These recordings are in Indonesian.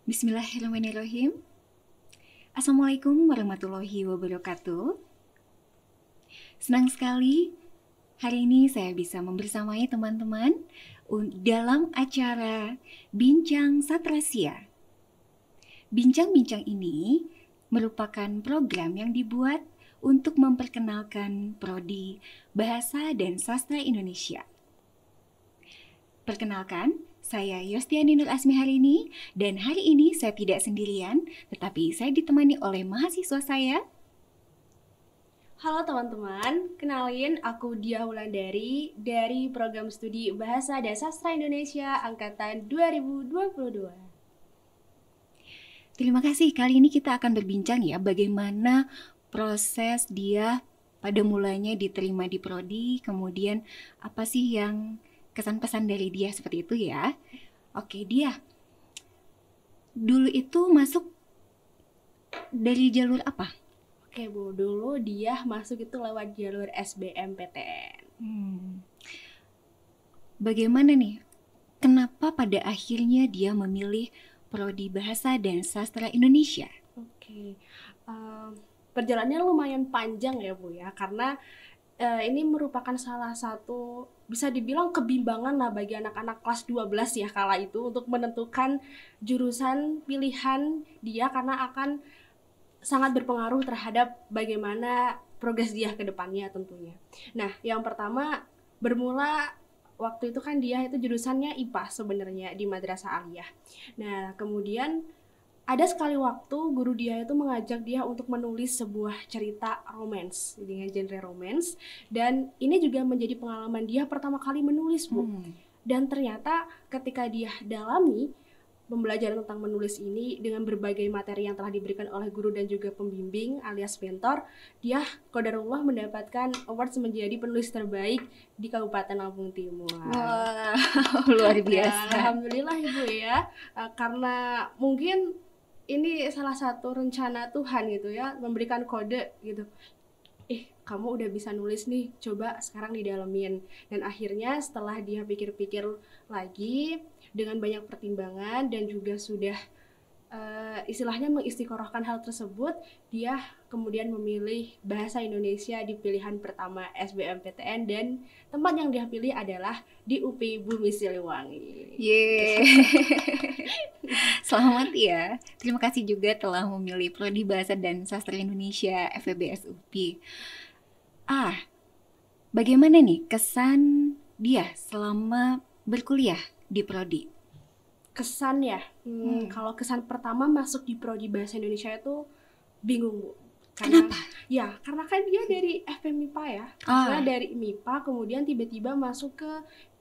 Bismillahirrahmanirrahim. Assalamualaikum warahmatullahi wabarakatuh. Senang sekali hari ini saya bisa membersamai teman-teman dalam acara Bincang Satrasia. Bincang-bincang ini merupakan program yang dibuat untuk memperkenalkan prodi Bahasa dan Sastra Indonesia. Perkenalkan, saya Yostiani Nur Asmi hari ini, dan hari ini saya tidak sendirian, tetapi saya ditemani oleh mahasiswa saya. Halo teman-teman, kenalin aku Dia Wulandari dari Program Studi Bahasa dan Sastra Indonesia Angkatan 2022. Terima kasih, kali ini kita akan berbincang ya bagaimana proses dia pada mulanya diterima di prodi, kemudian apa sih yang kesan-pesan dari dia seperti itu ya. Oke, dia dulu itu masuk dari jalur apa? Oke Bu, dulu dia masuk itu lewat jalur SBMPTN. Bagaimana nih? Kenapa pada akhirnya dia memilih prodi Bahasa dan Sastra Indonesia? Oke, perjalanannya lumayan panjang ya Bu ya, karena ini merupakan salah satu bisa dibilang kebimbangan lah bagi anak-anak kelas 12 ya kala itu untuk menentukan jurusan pilihan dia karena akan sangat berpengaruh terhadap bagaimana progres dia ke depannya tentunya. Nah, yang pertama bermula waktu itu kan dia itu jurusannya IPA sebenarnya di Madrasah Aliyah. Nah, kemudian ada sekali waktu guru dia itu mengajak dia untuk menulis sebuah cerita romance dengan genre romance, dan ini juga menjadi pengalaman dia pertama kali menulis Bu. Dan ternyata ketika dia dalami pembelajaran tentang menulis ini dengan berbagai materi yang telah diberikan oleh guru dan juga pembimbing alias mentor, dia qadarullah mendapatkan award menjadi penulis terbaik di Kabupaten Lampung Timur. Wah, luar biasa. Nah, alhamdulillah Ibu ya, karena mungkin ini salah satu rencana Tuhan gitu ya, memberikan kode gitu. Kamu udah bisa nulis nih, coba sekarang didalamin. Dan akhirnya setelah dia pikir-pikir lagi dengan banyak pertimbangan dan juga sudah istilahnya mengistiqorohkan hal tersebut, dia kemudian memilih Bahasa Indonesia di pilihan pertama SBMPTN, dan tempat yang dia pilih adalah di UPI Bumi Siliwangi. Yeay. Selamat ya. Terima kasih juga telah memilih prodi Bahasa dan Sastra Indonesia FEBS UPI. Bagaimana nih kesan dia selama berkuliah di prodi? Kesan ya, kalau kesan pertama masuk di prodi Bahasa Indonesia itu bingung Bu. Kenapa? Ya, karena kan dia dari FMIPA ya, karena dari MIPA kemudian tiba-tiba masuk ke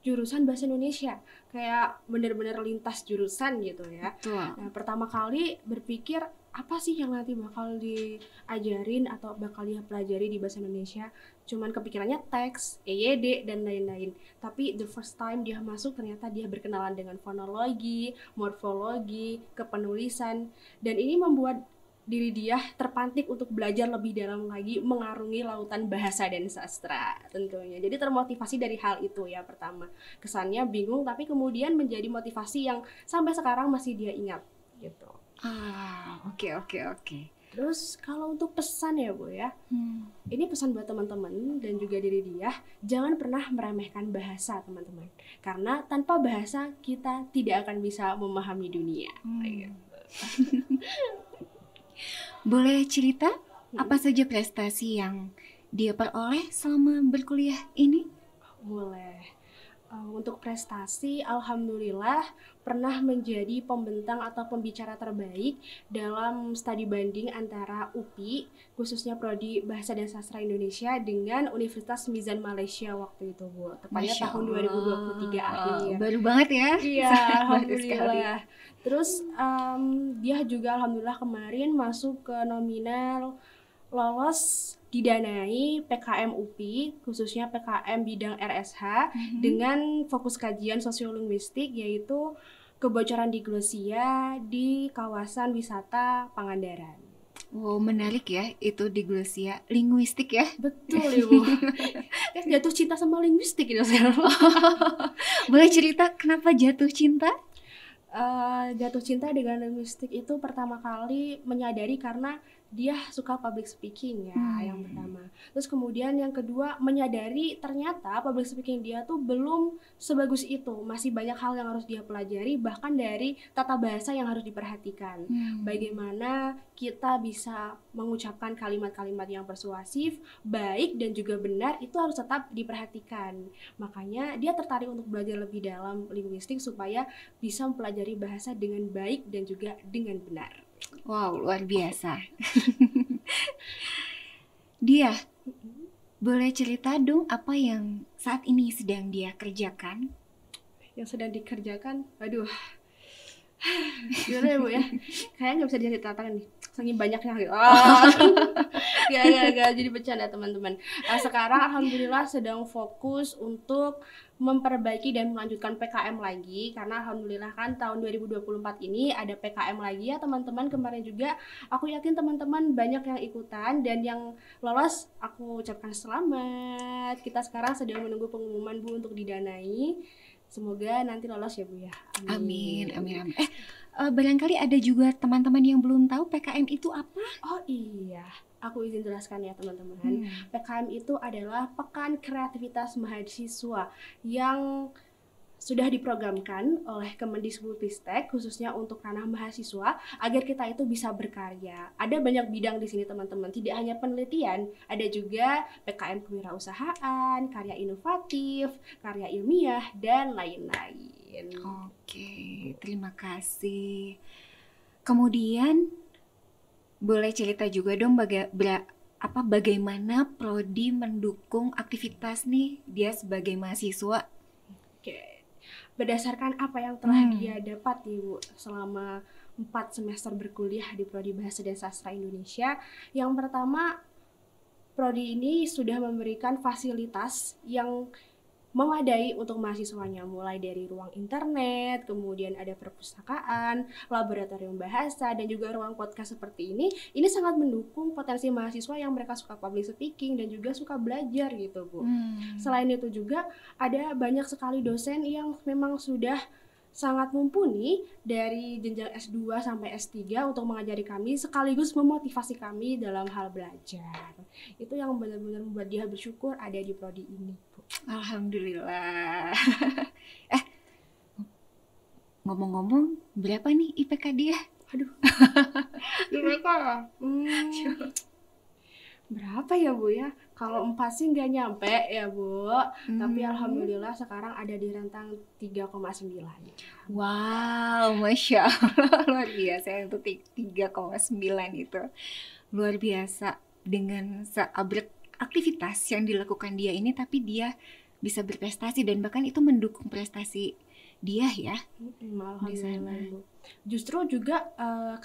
jurusan Bahasa Indonesia, kayak benar-benar lintas jurusan gitu ya. Betul. Nah, pertama kali berpikir apa sih yang nanti bakal diajarin atau bakal dia pelajari di Bahasa Indonesia. Cuman kepikirannya teks, EYD, dan lain-lain. Tapi the first time dia masuk ternyata dia berkenalan dengan fonologi, morfologi, kepenulisan, dan ini membuat diri dia terpantik untuk belajar lebih dalam lagi mengarungi lautan bahasa dan sastra tentunya. Jadi termotivasi dari hal itu ya pertama. Kesannya bingung tapi kemudian menjadi motivasi yang sampai sekarang masih dia ingat gitu. Oke. Terus kalau untuk pesan ya Bu ya, ini pesan buat teman-teman dan juga diri dia, jangan pernah meremehkan bahasa teman-teman. Karena tanpa bahasa kita tidak akan bisa memahami dunia. Boleh cerita apa saja prestasi yang dia peroleh selama berkuliah ini? Boleh. Untuk prestasi, alhamdulillah pernah menjadi pembentang atau pembicara terbaik dalam studi banding antara UPI, khususnya prodi Bahasa dan Sastra Indonesia, dengan Universitas Mizan Malaysia waktu itu Bu. Tepatnya tahun 2023 akhir. Baru banget ya? Iya, alhamdulillah. Terus dia juga alhamdulillah kemarin masuk ke nominal lolos didanai PKM UPI, khususnya PKM bidang RSH, dengan fokus kajian sosiolinguistik, yaitu kebocoran diglosia di kawasan wisata Pangandaran. Wow, menarik ya, itu diglosia linguistik ya? Betul Ibu. Jatuh cinta sama linguistik itu sekarang. Boleh cerita kenapa jatuh cinta? Jatuh cinta dengan linguistik itu pertama kali menyadari karena dia suka public speaking ya, yang pertama. Terus kemudian yang kedua menyadari ternyata public speaking dia tuh belum sebagus itu, masih banyak hal yang harus dia pelajari, bahkan dari tata bahasa yang harus diperhatikan. Bagaimana kita bisa mengucapkan kalimat-kalimat yang persuasif, baik dan juga benar itu harus tetap diperhatikan. Makanya dia tertarik untuk belajar lebih dalam linguistik supaya bisa mempelajari bahasa dengan baik dan juga dengan benar. Wow, luar biasa. Dia, boleh cerita dong apa yang saat ini sedang dia kerjakan? Yang sedang dikerjakan, aduh, gimana ya Bu ya? Kayaknya nggak bisa diceritakan nih, saking banyaknya gitu. Gak, jadi bercanda teman-teman. Sekarang alhamdulillah sedang fokus untuk memperbaiki dan melanjutkan PKM lagi, karena alhamdulillah kan tahun 2024 ini ada PKM lagi ya teman-teman. Kemarin juga aku yakin teman-teman banyak yang ikutan dan yang lolos aku ucapkan selamat. Kita sekarang sedang menunggu pengumuman Bu untuk didanai. Semoga nanti lolos ya Bu ya. Amin, amin, amin. Barangkali ada juga teman-teman yang belum tahu PKM itu apa? Oh iya, aku izin jelaskan ya teman-teman. PKM itu adalah Pekan Kreativitas Mahasiswa yang sudah diprogramkan oleh Kemendikbudristek khususnya untuk ranah mahasiswa agar kita itu bisa berkarya. Ada banyak bidang di sini teman-teman, tidak hanya penelitian, ada juga PKM kewirausahaan, karya inovatif, karya ilmiah, dan lain-lain. Oke, terima kasih. Kemudian boleh cerita juga dong bagaimana Prodi mendukung aktivitas nih dia sebagai mahasiswa? Oke. Berdasarkan apa yang telah dia dapat nih Bu selama 4 semester berkuliah di Prodi Bahasa dan Sastra Indonesia. Yang pertama, Prodi ini sudah memberikan fasilitas yang memadai untuk mahasiswanya, mulai dari ruang internet, kemudian ada perpustakaan, laboratorium bahasa, dan juga ruang podcast seperti ini. Ini sangat mendukung potensi mahasiswa yang mereka suka public speaking dan juga suka belajar gitu Bu. Selain itu juga ada banyak sekali dosen yang memang sudah sangat mumpuni dari jenjang S2 sampai S3 untuk mengajari kami sekaligus memotivasi kami dalam hal belajar. Itu yang benar-benar membuat dia bersyukur ada di prodi ini, Bu. Alhamdulillah. Ngomong-ngomong, berapa nih IPK dia? Aduh. IPK berapa ya Bu ya? Kalau 4 sih nggak nyampe ya Bu. Tapi alhamdulillah sekarang ada di rentang 3,9. Wow, Masya Allah, luar biasa untuk 3,9 itu. Luar biasa dengan seabrek aktivitas yang dilakukan dia ini, tapi dia bisa berprestasi dan bahkan itu mendukung prestasi dia ya. Alhamdulillah Bu. Justru juga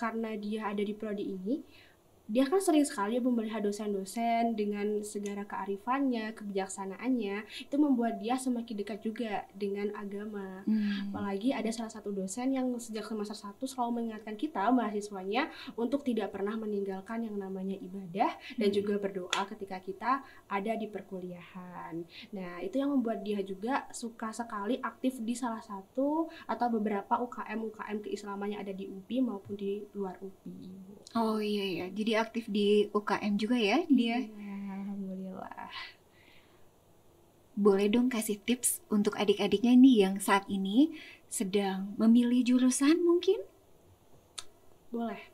karena dia ada di prodi ini, dia kan sering sekali melihat dosen-dosen dengan segala kearifannya, kebijaksanaannya, itu membuat dia semakin dekat juga dengan agama. Apalagi ada salah satu dosen yang sejak semester 1 selalu mengingatkan kita mahasiswanya untuk tidak pernah meninggalkan yang namanya ibadah dan juga berdoa ketika kita ada di perkuliahan. Nah, itu yang membuat dia juga suka sekali aktif di salah satu atau beberapa UKM keislaman yang ada di UPI maupun di luar UPI. Oh iya, jadi aktif di UKM juga ya dia? Alhamdulillah. Boleh dong kasih tips untuk adik-adiknya nih yang saat ini sedang memilih jurusan mungkin? Boleh.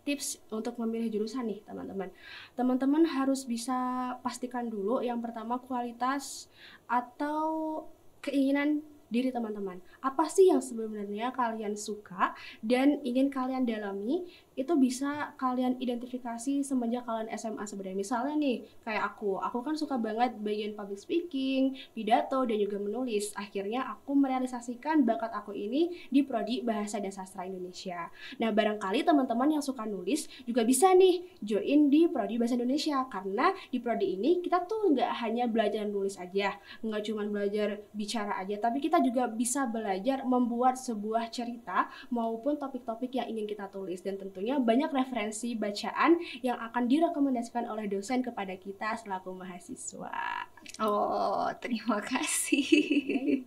Tips untuk memilih jurusan nih teman-teman. Teman-teman harus bisa pastikan dulu yang pertama kualitas atau keinginan diri teman-teman. Apa sih yang sebenarnya kalian suka dan ingin kalian dalami, itu bisa kalian identifikasi semenjak kalian SMA sebenarnya. Misalnya nih, kayak aku kan suka banget bagian public speaking, pidato, dan juga menulis. Akhirnya aku merealisasikan bakat aku ini di Prodi Bahasa dan Sastra Indonesia. Nah, barangkali teman-teman yang suka nulis juga bisa nih join di Prodi Bahasa Indonesia, karena di Prodi ini kita tuh nggak hanya belajar nulis aja, nggak cuma belajar bicara aja, tapi kita juga bisa belajar membuat sebuah cerita maupun topik-topik yang ingin kita tulis, dan tentunya banyak referensi bacaan yang akan direkomendasikan oleh dosen kepada kita selaku mahasiswa. Oh, terima kasih.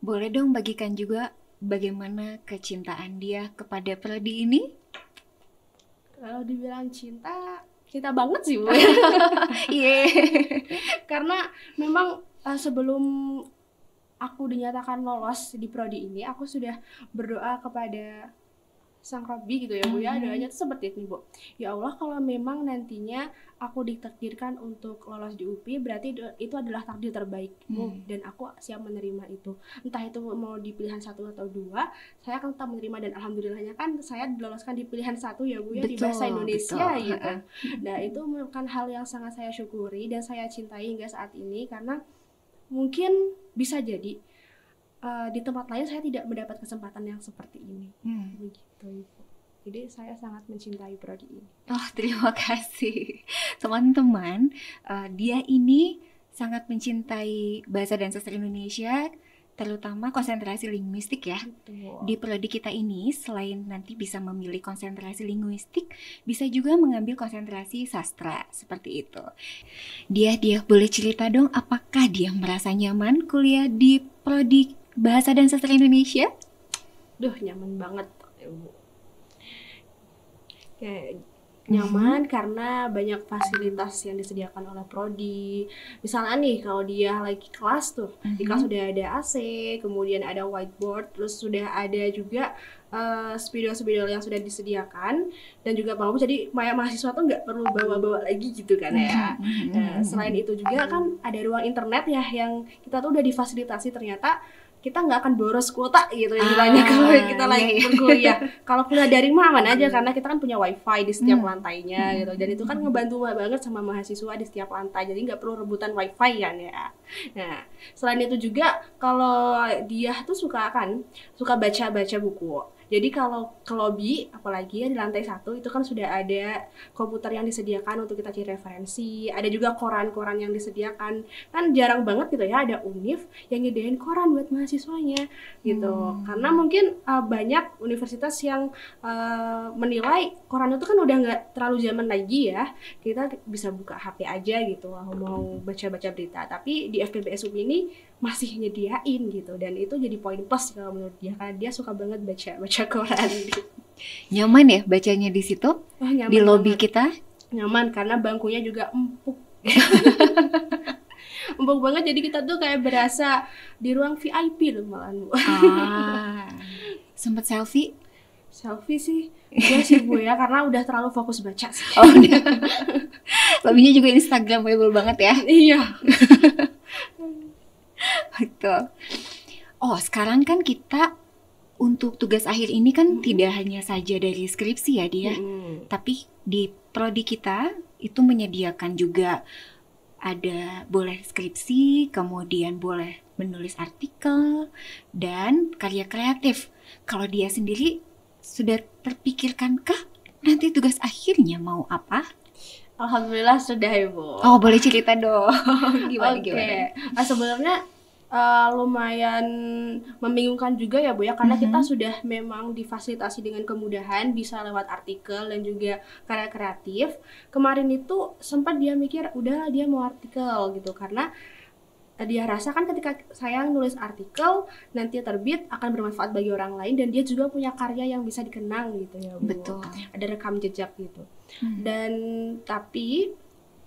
Boleh dong bagikan juga bagaimana kecintaan dia kepada prodi ini? Kalau dibilang cinta, cinta banget sih Bu. Iya. Karena memang sebelum aku dinyatakan lolos di prodi ini, aku sudah berdoa kepada Sang Robi gitu ya Bu ya. Doanya tuh seperti ini Bu. Ya Allah, kalau memang nantinya aku ditakdirkan untuk lolos di UPI, berarti itu adalah takdir terbaikmu dan aku siap menerima itu. Entah itu mau di pilihan 1 atau 2, saya akan tetap menerima, dan alhamdulillahnya kan saya diloloskan di pilihan 1 ya Bu ya, di bahasa Indonesia gitu. Nah, itu merupakan hal yang sangat saya syukuri dan saya cintai hingga saat ini, karena mungkin bisa jadi di tempat lain saya tidak mendapat kesempatan yang seperti ini. Begitu Ibu. Jadi saya sangat mencintai prodi ini. Oh, terima kasih. Teman-teman, dia ini sangat mencintai bahasa dan sastra Indonesia, terutama konsentrasi linguistik ya. Betul. Di prodi kita ini, selain nanti bisa memilih konsentrasi linguistik, bisa juga mengambil konsentrasi sastra, seperti itu. Dia boleh cerita dong, apakah dia merasa nyaman kuliah di prodi bahasa dan sastra Indonesia? Duh, nyaman banget Ibu. Kayak nyaman karena banyak fasilitas yang disediakan oleh prodi. Misalnya nih, kalau dia lagi kelas tuh, di kelas sudah ada AC, kemudian ada whiteboard, terus sudah ada juga spidol-spidol yang sudah disediakan, dan juga bangku, jadi mahasiswa tuh nggak perlu bawa-bawa lagi gitu kan ya. Nah, selain itu juga kan ada ruang internet ya, yang kita tuh udah difasilitasi, ternyata kita nggak akan boros kuota gitu istilahnya kalau kita lagi berkuliah. Kalau kuliah daring mah aman aja karena kita kan punya wifi di setiap lantainya gitu, dan itu kan ngebantu banget sama mahasiswa di setiap lantai, jadi nggak perlu rebutan wifi kan ya. Nah, selain itu juga kalau dia tuh suka baca buku. Jadi kalau ke lobby, apalagi ya di lantai 1 itu kan sudah ada komputer yang disediakan untuk kita cari referensi, ada juga koran-koran yang disediakan. Kan jarang banget gitu ya ada univ yang nyediain koran buat mahasiswanya gitu. Karena mungkin banyak universitas yang menilai koran itu kan udah nggak terlalu zaman lagi ya. Kita bisa buka HP aja gitu mau baca-baca berita. Tapi di FPBS UPI ini masih nyediain gitu, dan itu jadi poin plus kalau menurut dia, karena dia suka banget baca koran. Nyaman ya bacanya di situ? Di lobby banget. kita? Nyaman karena bangkunya juga empuk. Empuk banget, jadi kita tuh kayak berasa di ruang VIP loh malahan Bu. Sempet selfie? Selfie sih gue sih Bu ya, karena udah terlalu fokus baca sih. Oh, lobbynya juga Instagramable banget ya? Iya. Betul. Oh, sekarang kan kita untuk tugas akhir ini kan tidak hanya saja dari skripsi ya dia, tapi di prodi kita itu menyediakan juga ada boleh skripsi, kemudian boleh menulis artikel, dan karya kreatif. Kalau dia sendiri sudah terpikirkankah nanti tugas akhirnya mau apa? Alhamdulillah sudah Ibu. Oh, boleh cerita dong. Gimana? Sebenarnya lumayan membingungkan juga ya Bu ya, karena kita sudah memang difasilitasi dengan kemudahan bisa lewat artikel dan juga karya kreatif. Kemarin itu sempat dia mikir udah dia mau artikel gitu, karena dia rasa kan ketika saya nulis artikel nanti terbit akan bermanfaat bagi orang lain, dan dia juga punya karya yang bisa dikenang gitu ya Bu. Betul. Ada rekam jejak gitu. Dan tapi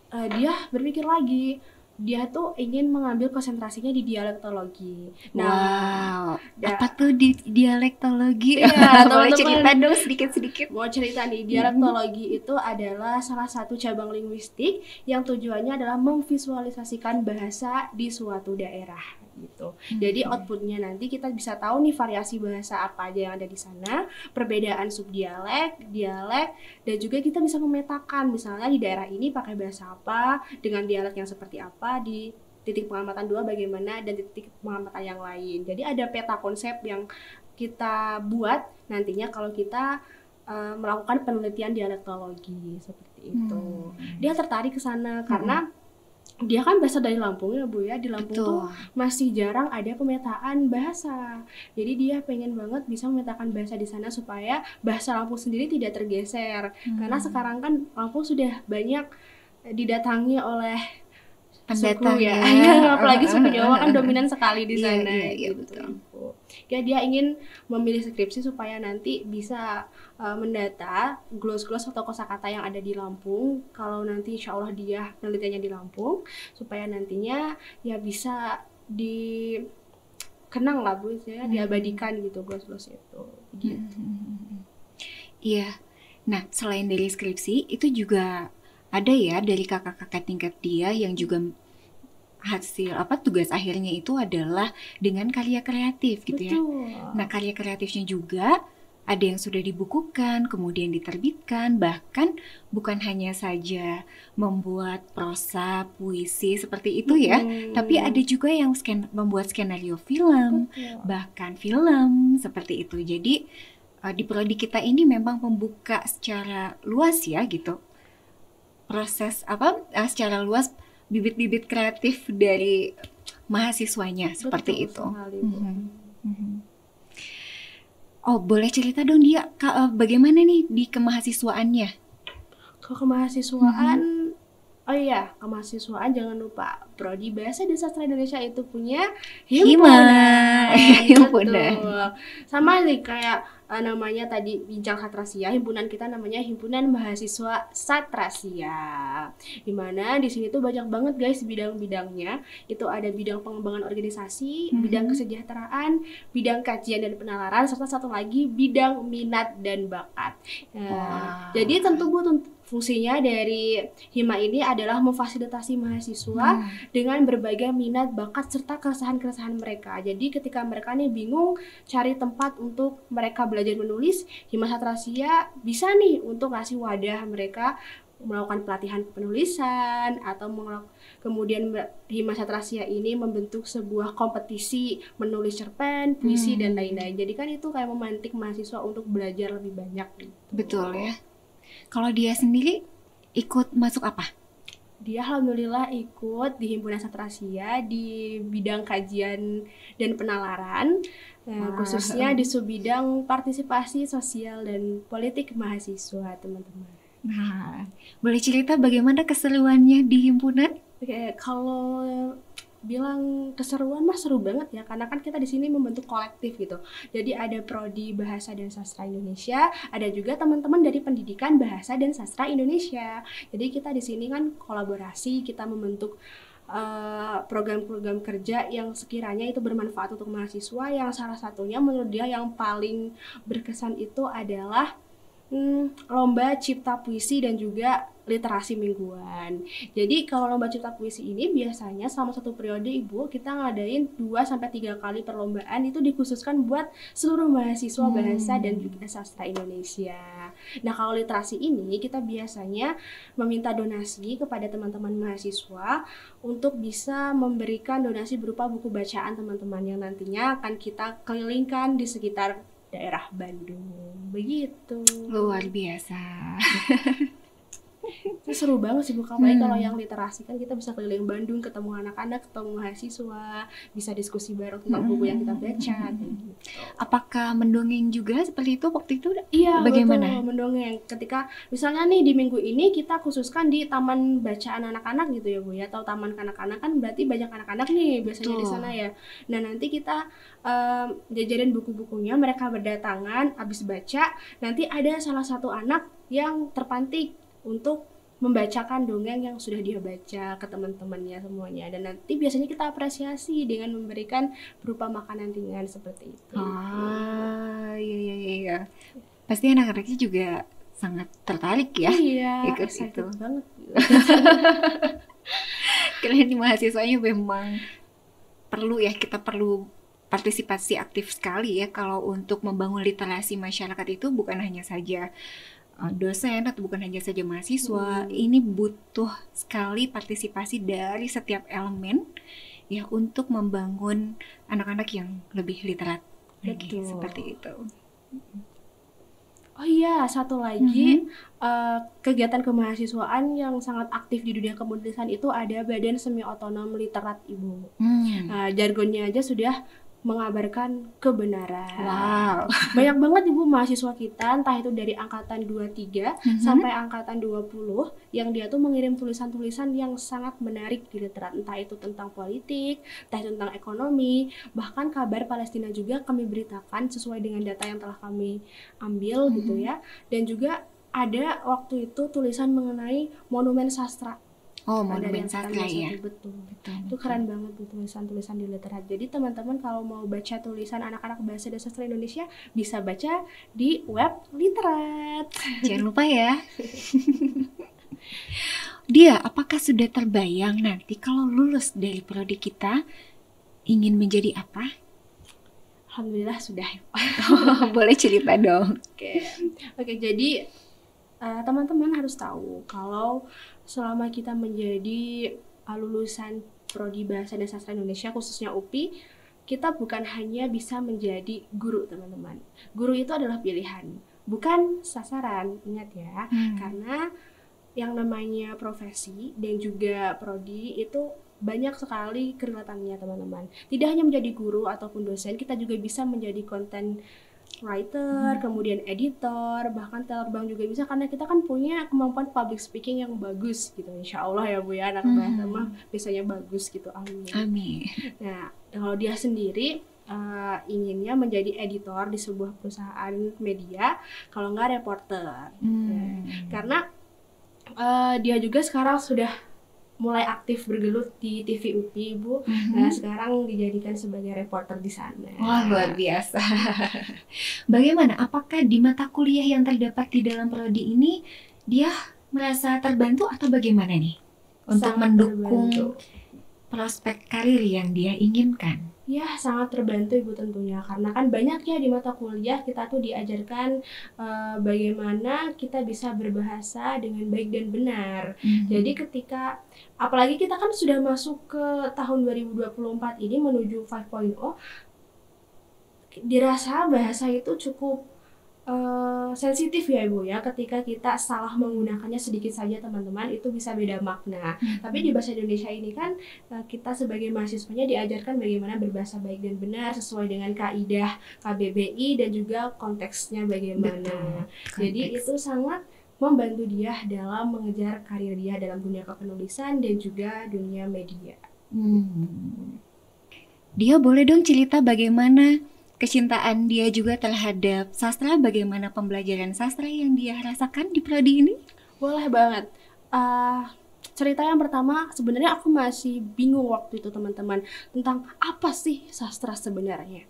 dia berpikir lagi, dia tuh ingin mengambil konsentrasinya di dialektologi. Nah, apa tuh di dialektologi? Iya, boleh cerita dong sedikit-sedikit. Mau cerita nih, dialektologi itu adalah salah satu cabang linguistik yang tujuannya adalah memvisualisasikan bahasa di suatu daerah gitu. Jadi outputnya nanti kita bisa tahu nih variasi bahasa apa aja yang ada di sana, perbedaan subdialek, dialek, dan juga kita bisa memetakan misalnya di daerah ini pakai bahasa apa dengan dialek yang seperti apa, di titik pengamatan 2 bagaimana, dan titik pengamatan yang lain. Jadi ada peta konsep yang kita buat nantinya kalau kita melakukan penelitian dialektologi seperti itu. Dia tertarik ke sana karena dia kan berasal dari Lampung ya Bu ya. Di Lampung tuh masih jarang ada pemetaan bahasa. Jadi dia pengen banget bisa memetakan bahasa di sana supaya bahasa Lampung sendiri tidak tergeser. Karena sekarang kan Lampung sudah banyak didatangi oleh pendatang suku ya. Apalagi suku Jawa kan dominan sekali di sana. Iya, gitu. betul. Ya, dia ingin memilih skripsi supaya nanti bisa mendata gloss-gloss atau kosakata yang ada di Lampung. Kalau nanti insya Allah dia penelitiannya di Lampung, supaya nantinya ya bisa dikenang lah Bu, ya, diabadikan gitu gloss-gloss itu. Gitu. Iya. Nah, selain dari skripsi, itu juga ada ya dari kakak-kakak tingkat dia yang juga hasil apa tugas akhirnya itu adalah dengan karya kreatif gitu ya. Betul. Nah, karya kreatifnya juga ada yang sudah dibukukan, kemudian diterbitkan, bahkan bukan hanya saja membuat prosa, puisi seperti itu ya, tapi ada juga yang membuat skenario film, Betul. bahkan film seperti itu. Jadi di prodi kita ini memang membuka secara luas ya gitu. Proses secara luas bibit-bibit kreatif dari mahasiswanya seperti Betul itu. sekali, Bu. Oh, boleh cerita dong dia bagaimana nih di kemahasiswaannya? Kemahasiswaan, oh iya, kemahasiswaan jangan lupa Prodi Bahasa dan Sastra Indonesia itu punya himpunan. Himpunan. Betul. Sama nih kayak namanya tadi Bincang Satrasia, himpunan kita namanya Himpunan Mahasiswa Satrasia. Dimana di sini tuh banyak banget guys bidang-bidangnya. Itu ada bidang pengembangan organisasi, bidang kesejahteraan, bidang kajian dan penalaran, serta satu lagi bidang minat dan bakat. Jadi tentu Bu, fungsinya dari Hima ini adalah memfasilitasi mahasiswa dengan berbagai minat, bakat, serta keresahan-keresahan mereka. Jadi ketika mereka nih bingung cari tempat untuk mereka belajar menulis, Hima Satrasia bisa nih untuk ngasih wadah mereka melakukan pelatihan penulisan, atau kemudian Hima Satrasia ini membentuk sebuah kompetisi menulis cerpen, puisi, dan lain-lain. Jadi kan itu kayak memantik mahasiswa untuk belajar lebih banyak gitu. Betul ya. Kalau dia sendiri ikut masuk apa? Dia alhamdulillah ikut di Himpunan Satrasia di bidang kajian dan penalaran, khususnya di subbidang partisipasi sosial dan politik mahasiswa, teman-teman. Nah, boleh cerita bagaimana keseruannya di himpunan? Oke, kalau bilang keseruan mah seru banget ya, karena kan kita di sini membentuk kolektif gitu. Jadi ada Prodi Bahasa dan Sastra Indonesia, ada juga teman-teman dari Pendidikan Bahasa dan Sastra Indonesia. Jadi kita di sini kan kolaborasi, kita membentuk program-program kerja yang sekiranya itu bermanfaat untuk mahasiswa. Yang salah satunya menurut dia yang paling berkesan itu adalah lomba cipta puisi dan juga literasi mingguan. Jadi kalau lomba cipta puisi ini biasanya selama satu periode Ibu kita ngadain 2-3 kali perlombaan, itu dikhususkan buat seluruh mahasiswa bahasa dan juga sastra Indonesia. Nah, kalau literasi ini kita biasanya meminta donasi kepada teman-teman mahasiswa untuk bisa memberikan donasi berupa buku bacaan teman-teman yang nantinya akan kita kelilingkan di sekitar daerah Bandung. Begitu. Luar biasa. Itu seru banget sih Bu, apalagi kalau yang literasi kan kita bisa keliling Bandung, ketemu anak-anak, ketemu mahasiswa, bisa diskusi bareng tentang buku yang kita baca gitu. Apakah mendongeng juga seperti itu waktu itu? Iya, bagaimana? Betul, mendongeng. Ketika misalnya nih di minggu ini kita khususkan di taman bacaan anak-anak gitu ya Bu ya, atau taman kanak-kanak, kan berarti banyak anak-anak nih biasanya di sana ya. Nah, nanti kita jajarin buku-bukunya, mereka berdatangan, habis baca, nanti ada salah satu anak yang terpantik untuk membacakan dongeng yang sudah dia baca ke teman-temannya semuanya, dan nanti biasanya kita apresiasi dengan memberikan berupa makanan ringan seperti itu. Iya. Pasti anak-anaknya juga sangat tertarik ya. Iya, ikut itu banget. Kalian di mahasiswanya memang perlu ya, kita perlu partisipasi aktif sekali ya kalau untuk membangun literasi masyarakat. Itu bukan hanya saja dosen atau bukan hanya saja mahasiswa, ini butuh sekali partisipasi dari setiap elemen ya untuk membangun anak-anak yang lebih literat lagi. Seperti itu. Oh iya, satu lagi kegiatan kemahasiswaan yang sangat aktif di dunia kepenulisan itu ada Badan Semi Otonom Literat Ibu. Jargonnya aja sudah mengabarkan kebenaran. Wow. Banyak banget Ibu mahasiswa kita, entah itu dari angkatan 23 sampai angkatan 20, yang dia tuh mengirim tulisan-tulisan yang sangat menarik di literat, entah itu tentang politik, entah itu tentang ekonomi, bahkan kabar Palestina juga kami beritakan sesuai dengan data yang telah kami ambil gitu ya. Dan juga ada waktu itu tulisan mengenai monumen sastra. Oh, Ada monumen yang sastra ya. betul. Betul. Itu keren banget tuh tulisan-tulisan di literat. Jadi teman-teman kalau mau baca tulisan anak-anak bahasa dan sastra Indonesia bisa baca di web literat. Jangan lupa ya. Dia, apakah sudah terbayang nanti kalau lulus dari prodi kita ingin menjadi apa? Alhamdulillah sudah. Boleh cerita dong. Oke, jadi teman-teman harus tahu kalau selama kita menjadi lulusan Prodi Bahasa dan Sastra Indonesia, khususnya UPI, kita bukan hanya bisa menjadi guru, teman-teman. Guru itu adalah pilihan, bukan sasaran, ingat ya. Karena yang namanya profesi dan juga prodi itu banyak sekali kerilatannya, teman-teman. Tidak hanya menjadi guru ataupun dosen, kita juga bisa menjadi content writer, kemudian editor, bahkan terbang juga bisa, karena kita kan punya kemampuan public speaking yang bagus gitu, insya Allah ya Bu ya, anak bahasa mah biasanya bagus gitu, amin. Amin. Nah, kalau dia sendiri inginnya menjadi editor di sebuah perusahaan media, kalau nggak reporter. Karena dia juga sekarang sudah mulai aktif bergelut di TV UPI, Bu. Nah, sekarang dijadikan sebagai reporter di sana. Wah, luar biasa. Bagaimana? Apakah di mata kuliah yang terdapat di dalam prodi ini dia merasa terbantu atau bagaimana nih untuk Sangat mendukung terbantu. prospek karir yang dia inginkan? Ya, sangat terbantu Ibu tentunya, karena kan banyak ya di mata kuliah kita tuh diajarkan bagaimana kita bisa berbahasa dengan baik dan benar. Jadi ketika, apalagi kita kan sudah masuk ke tahun 2024 ini menuju 5.0, dirasa bahasa itu cukup sensitif ya Ibu ya, ketika kita salah menggunakannya sedikit saja teman-teman itu bisa beda makna. Tapi di bahasa Indonesia ini kan kita sebagai mahasiswanya diajarkan bagaimana berbahasa baik dan benar sesuai dengan kaidah KBBI dan juga konteksnya bagaimana. Jadi itu sangat membantu dia dalam mengejar karir dia dalam dunia kepenulisan dan juga dunia media. Dia boleh dong cerita bagaimana kecintaan dia juga terhadap sastra, bagaimana pembelajaran sastra yang dia rasakan di prodi ini? Boleh banget. Cerita yang pertama, sebenarnya aku masih bingung waktu itu teman-teman tentang apa sih sastra sebenarnya.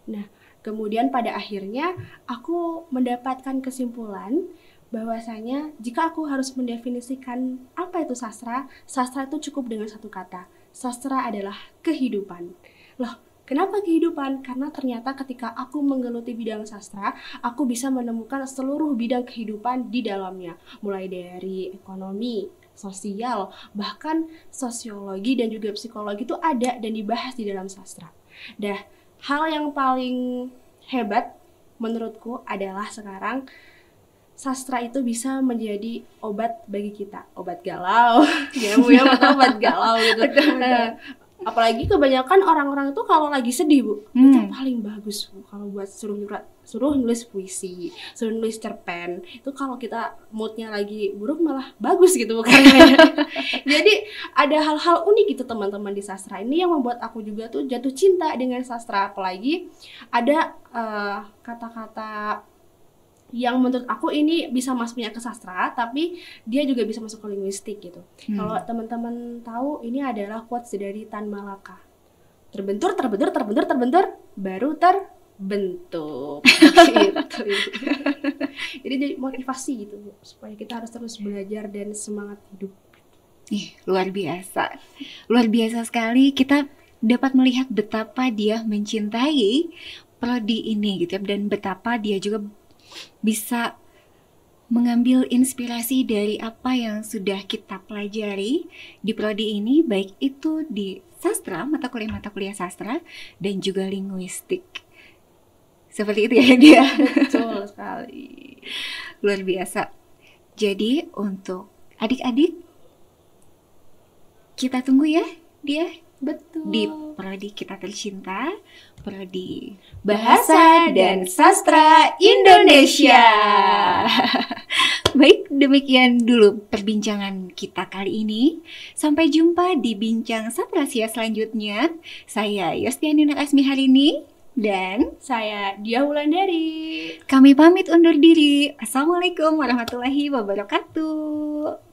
Nah, kemudian pada akhirnya aku mendapatkan kesimpulan bahwasanya jika aku harus mendefinisikan apa itu sastra, sastra itu cukup dengan satu kata. Sastra adalah kehidupan. Loh, kenapa kehidupan? Karena ternyata ketika aku menggeluti bidang sastra, aku bisa menemukan seluruh bidang kehidupan di dalamnya. Mulai dari ekonomi, sosial, bahkan sosiologi dan juga psikologi itu ada dan dibahas di dalam sastra. Dah, hal yang paling hebat menurutku adalah sekarang sastra itu bisa menjadi obat bagi kita. Obat galau, ya Bu ya, obat galau gitu. Apalagi kebanyakan orang-orang itu kalau lagi sedih Bu, itu paling bagus Bu kalau buat suruh nulis puisi, suruh nulis cerpen. Itu kalau kita moodnya lagi buruk malah bagus gitu karena. Jadi ada hal-hal unik gitu teman-teman di sastra ini yang membuat aku juga tuh jatuh cinta dengan sastra. Apalagi ada kata-kata yang menurut aku ini bisa masuknya ke sastra, tapi dia juga bisa masuk ke linguistik gitu. Kalau teman-teman tahu, ini adalah quotes dari Tan Malaka. Terbentur, baru terbentuk. Gitu. Jadi motivasi gitu, supaya kita harus terus belajar dan semangat hidup. Luar biasa. Luar biasa sekali kita dapat melihat betapa dia mencintai prodi ini gitu ya, dan betapa dia juga bisa mengambil inspirasi dari apa yang sudah kita pelajari di prodi ini, baik itu di sastra, mata kuliah sastra, dan juga linguistik. Seperti itu ya dia. Betul sekali. Luar biasa. Jadi untuk adik-adik, kita tunggu ya dia Betul. di prodi kita tercinta, prodi Bahasa dan Sastra Indonesia. Baik, demikian dulu perbincangan kita kali ini. Sampai jumpa di bincang Saprasia selanjutnya. Saya Yostiani Asmi Harini dan Saya Dia Wulandari. kami pamit undur diri. Assalamualaikum warahmatullahi wabarakatuh.